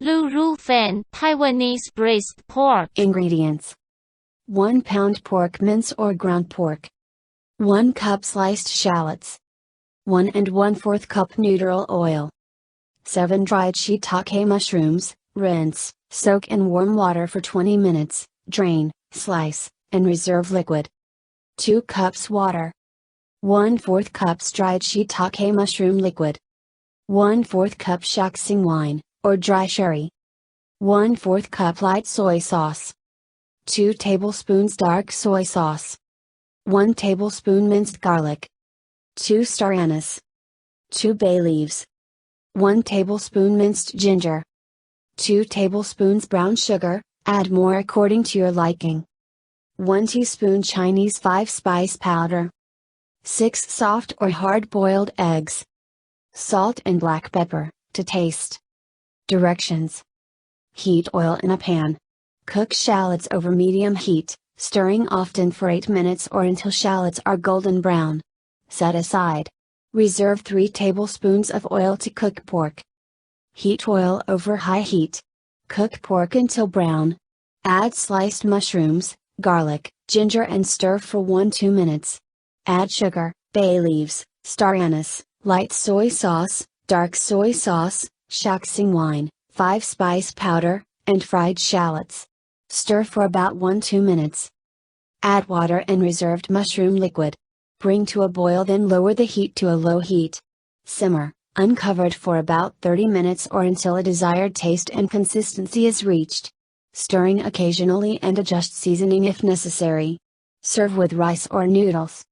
Lu Ru Fan, Taiwanese braised pork. Ingredients: 1 pound pork mince or ground pork, 1 cup sliced shallots, 1 1/4 cup noodle oil, 7 dried shiitake mushrooms. Rinse, soak in warm water for 20 minutes, drain, slice, and reserve liquid. 2 cups water. 1/4 cups dried shiitake mushroom liquid. 1/4 cup Shaoxing wine, or dry sherry. 1/4 cup light soy sauce. 2 tablespoons dark soy sauce. 1 tablespoon minced garlic. 2 star anise. 2 bay leaves. 1 tablespoon minced ginger. 2 tablespoons brown sugar, add more according to your liking. 1 teaspoon Chinese 5-spice powder. 6 soft or hard-boiled eggs. Salt and black pepper, to taste. Directions: heat oil in a pan. Cook shallots over medium heat, stirring often for 8 minutes or until shallots are golden brown. Set aside. Reserve 3 tablespoons of oil to cook pork. Heat oil over high heat. Cook pork until brown. Add sliced mushrooms, garlic, ginger and stir for 1-2 minutes. Add sugar, bay leaves, star anise, light soy sauce, dark soy sauce, Shaoxing wine, 5-spice powder, and fried shallots. Stir for about 1-2 minutes. Add water and reserved mushroom liquid. Bring to a boil, then lower the heat to a low heat. Simmer, uncovered for about 30 minutes or until a desired taste and consistency is reached. Stirring occasionally and adjust seasoning if necessary. Serve with rice or noodles.